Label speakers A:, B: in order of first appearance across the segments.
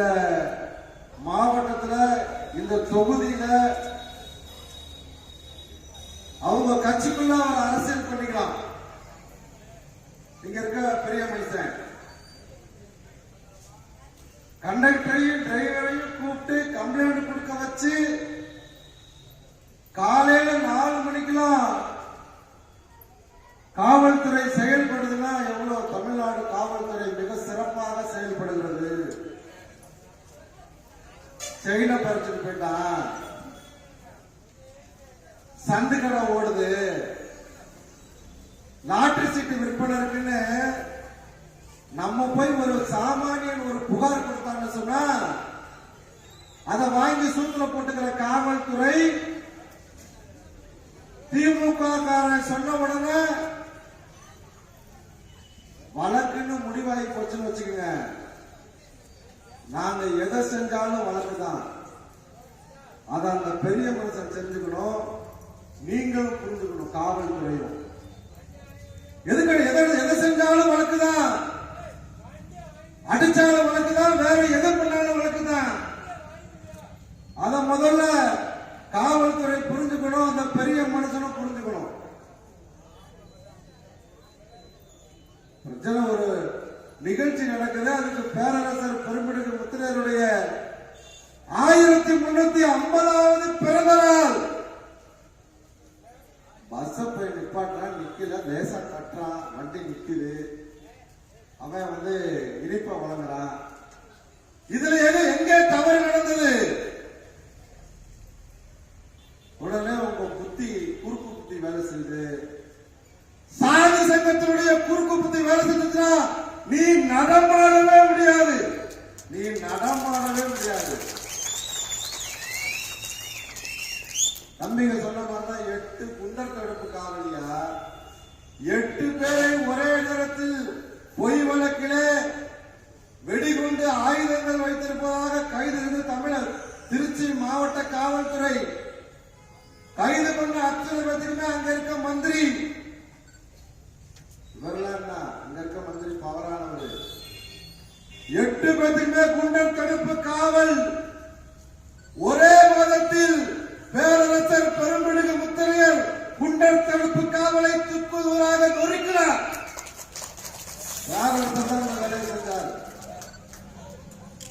A: இந்த மாவட்டத்தில் இந்த தொகுதியில அவங்க கட்சிக்குள்ள அவர் அரசியல் பண்ணிக்கலாம். இங்க இருக்க பெரிய மனுஷன் கண்டக்டரையும் டிரைவரையும் கூப்பிட்டு கம்ப்ளைண்ட் கொடுக்க வச்சு காலையில 4 மணிக்கெல்லாம் காவல்துறை செயல்படுதுன்னா எவ்வளவு தமிழ்நாடு காவல்துறை மிக சிறப்பாக செயல்படுகிறது. செயினை பறிச்சுட்டு போயிட்டான், சந்து கடை ஓடுது, லாட்டரி சீட்டு விற்பனை இருக்குன்னு நம்ம போய் ஒரு சாமானியன் ஒரு புகார் கொடுத்தான்னு சொன்னா அதை வாங்கி சூத்துல போட்டுக்கிற காவல்துறை திமுக காரன் சொன்ன உடனே வழக்குன்னு முடிவாகி போச்சுன்னு வச்சுக்கோங்க. நாங்க எதை செஞ்சாலும் வழக்கு தான். அதை அந்த பெரிய மனுஷன் செஞ்சுக்கணும், நீங்களும் புரிஞ்சுக்கணும். காவல்துறையும் எதை செஞ்சாலும் வழக்கு தான், அடிச்சாலும் வழக்கு தான், வேற எதை பண்ணாலும் வழக்கு தான். அத முதல்ல காவல்துறை புரிஞ்சுக்கணும், அந்த பெரிய மனுஷனும் புரிஞ்சுக்கணும். ஒரு நிகழ்ச்சி நடக்குது, அதுக்கு பேரரசர் பெருமிடுகு முத்திரையருடைய 1350வது பிறந்த நாள். பஸ் போய் நிப்பாட்டான், நிக்கல, லேசா கட்டுறான், வண்டி நிக்குது, அவன் இனிப்ப வழங்குறான். இதுல எங்கே தவறு நடந்தது? உடனே உங்க புத்தி குறுக்கு புத்தி வேலை செய்யுது. சாதி சங்கத்தினுடைய குறுக்கு புத்தி வேலை செஞ்சுச்சுன்னா நீ நடமாடவே முடியாது, நீ நடமாடவே முடியாது. தம்பிங்க சொன்ன மாதிரிதான் 8 குண்டர் தடுப்பு காவலியா 8 பேரை ஒரே நேரத்தில் பொய் வழக்கிலே வெடிகுண்டு ஆயுதங்கள் வைத்திருப்பதாக கைது செய்து தமிழர் திருச்சி மாவட்ட காவல்துறை கைது பண்ண அத்தனை பேருமே அங்க இருக்க மந்திரி, இவரெல்லாம் அங்க இருக்க மந்திரி பவரானவர். 8 பேருமே குண்டர் தடுப்பு காவல். ஒரே மாதத்தில் பேரரசர் பெருமிடுகு முத்திரையர் குண்டர் தடுப்பு காவலை துப்புதூராக நொறுக்கிறார். வேலை செஞ்சார்.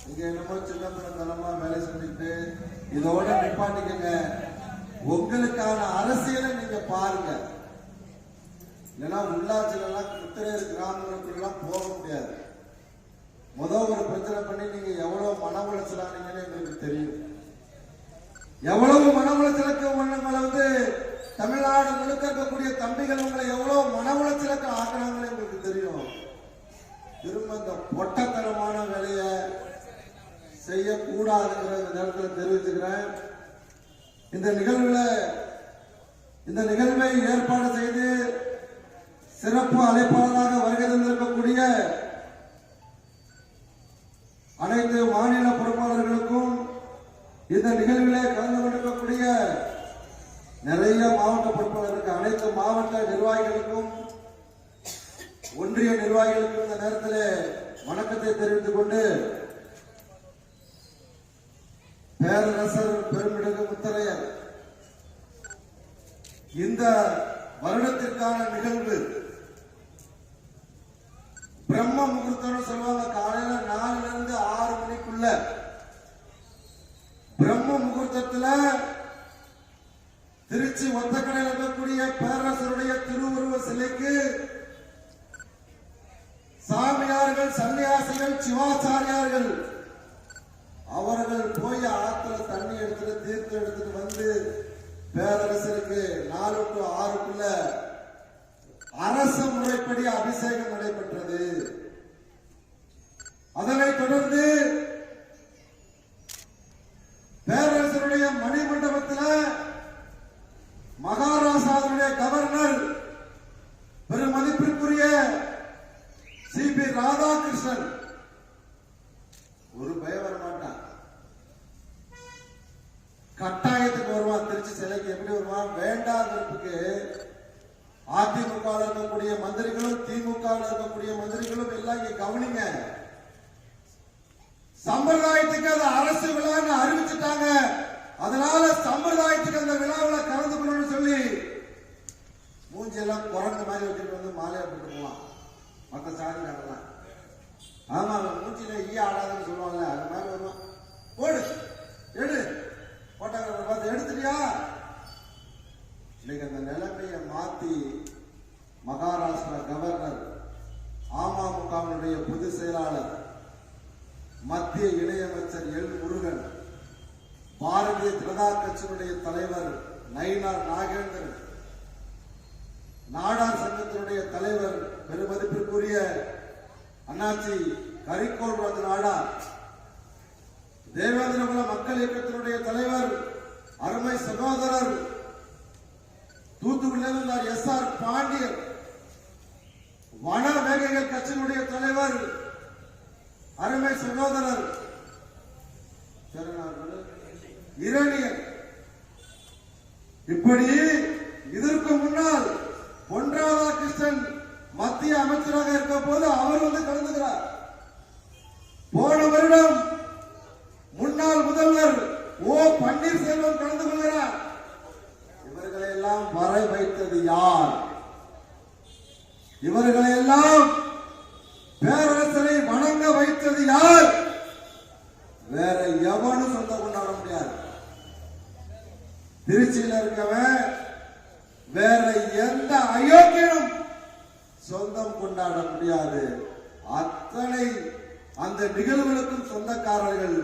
A: இங்க என்னமோ சின்ன பிள்ளைத்தனமா வேலை செஞ்சுட்டு இதோட நிப்பாட்டிக்கங்க. உங்களுக்கான அரசியலை நீங்க பாருங்க. இல்லைன்னா உள்ளாட்சியில எல்லாம் முத்திரையர் கிராமங்களுக்குள்ள போக முடியாது. ஒரு பிரச்சனை பண்ணி நீங்க எவ்வளவு மன உளைச்சலானீங்கன்னு எங்களுக்கு தெரியும். எவ்வளவு மன உளைச்சலுக்கு உங்களை தமிழ்நாடு முழுக்க இருக்கக்கூடிய தம்பிகள் உங்களை எவ்வளவு மன உளைச்சலுக்கு ஆக்குறாங்கன்னு எங்களுக்கு தெரியும். திரும்ப இந்த பொட்டத்தனமான வேலையை செய்யக்கூடாதுங்கிற நேரத்தில் தெரிவிச்சுக்கிறேன். இந்த நிகழ்வை ஏற்பாடு செய்து சிறப்பு அழைப்பாளராக வருகை தந்திருக்கக்கூடிய அனைத்து மாநில பொறுப்பாளர்களுக்கும், இந்த நிகழ்விலே கலந்து கொண்டிருக்கக்கூடிய நிறைய மாவட்ட பொறுப்பாளருக்கு, அனைத்து மாவட்ட நிர்வாகிகளுக்கும், ஒன்றிய நிர்வாகிகளுக்கும் இந்த நேரத்தில் வணக்கத்தை தெரிவித்துக் கொண்டு, பேரரசர் பெருமிடுகு முத்திரையர் இந்த வருடத்திற்கான நிகழ்வு பிரம்ம முகூர்த்தம் சொல்லுவாங்க. காலையில 4 to 6 மணிக்குள்ள பிரம்ம முகூர்த்தத்துல திருச்சி ஒத்தக்கடையில் இருக்கக்கூடிய பேரரசருடைய திருவுருவ சிலைக்கு சாமியார்கள், சன்னியாசிகள், சிவாச்சாரியார்கள் அவர்கள் போய் ஆத்துல தண்ணி எடுத்துட்டு தீர்த்தம் எடுத்துட்டு வந்து பேரரசருக்கு 4 to 6க்குள்ள அரச முறைப்படி அபிஷேகம் நடைபெற்றது. அதனைத் தொடர்ந்து பேரரசருடைய மணிமண்டபத்தில் மகாராஷ்டிராவுடைய கவர்னர் பெருமதிப்பிற்குரிய CP ராதாகிருஷ்ணன் ஒரு பயம் வர மாட்டான், கட்டாயத்துக்கு வருவான். திருச்சி சிலைக்கு எப்படி வருவான்? வேண்டாம் வெறுப்புக்கு அதிமுக இருக்கக்கூடிய மந்திரிகளும் திமுக இருக்கக்கூடிய மந்திரிகளும் எல்லாம் இங்க கவனிங்க. சம்பிரதாயத்துக்கு அது அரசு விழான்னு அறிவிச்சுட்டாங்க. அதனால சம்பிரதாயத்துக்கு அந்த விழாவில் கலந்துக்கணும்னு சொல்லி மூஞ்செல்லாம் குரங்கு மாதிரி வச்சுட்டு வந்து மாலையா போட்டு போவான் மற்ற சாதிக்காரலாம். ஆமா, மூச்சில ஈய ஆடாதுன்னு சொல்லுவாங்கல்ல, அது மாதிரி வருவான். போடு எடு போட்டோகிராஃபர் பார்த்து எடுத்துட்டியா. இன்னைக்கு அந்த நிலைமையை மாத்தி மகாராஷ்டிரா கவர்னர், அமமுகவினுடைய பொதுச் செயலாளர், மத்திய இணையமைச்சர் எல் முருகன், பாரதிய ஜனதா கட்சியினுடைய தலைவர் நயினார் நாகேந்திரன், நாடார் சங்கத்தினுடைய தலைவர் பெருமதிப்பிற்குரிய அண்ணாச்சி கரிக்கோள் ராஜ் நாடார், தேவேந்திரகுல மக்கள் இயக்கத்தினுடைய தலைவர் அருமை சகோதரர் தூத்துக்குடியிலிருந்து எஸ்.ஆர். பாண்டியன், வன வேகைகள் கட்சியினுடைய தலைவர் அருமை சகோதரர் இரணியன், இப்படி இதற்கு முன்னால் பொன் ராதாகிருஷ்ணன் மத்திய அமைச்சராக இருக்க போது அவர் வந்து கலந்துகிறார். போன வருடம் முன்னாள் முதல்வர் ஓ பன்னீர்செல்வம் கலந்து கொள்கிறார். இவர்களை எல்லாம் வர வைத்தது யார்? இவர்களை எல்லாம் பேரரசரை வணங்க வைத்தது யார்? வேற எவனும் சொந்தம் கொண்டாட முடியாது. திருச்சியில் இருக்கவன் வேற எந்த அயோக்கியனும் சொந்தம் கொண்டாட முடியாது. அத்தனை அந்த நிகழ்வுகளுக்கும் சொந்தக்காரர்கள்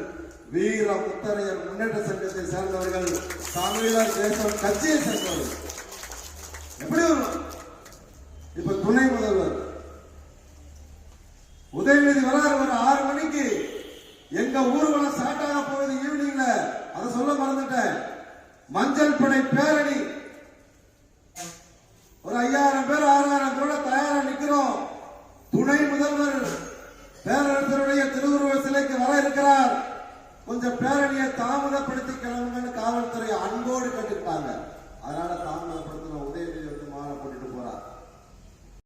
A: வீர முத்தரையர் முன்னேற்ற சங்கத்தை சேர்ந்தவர்கள், தமிழர் தேசம் கட்சியை சேர்ந்தவர்கள். எப்படி வருவார்? இப்ப துணை முதல்வர் உதயநிதி வராரு, ஒரு 6 மணிக்கு எங்க ஊர்வலம் ஸ்டார்ட் ஆக போகுது ஈவினிங்ல, அதை சொல்ல மறந்துட்டேன். மஞ்சள் படை பேரணி ஒரு 5000 பேர் 6000 பேரோட தயாரா நிக்கிறோம். துணை முதல்வர் பேரரசருடைய திருவுருவ சிலைக்கு வர இருக்கிறார்.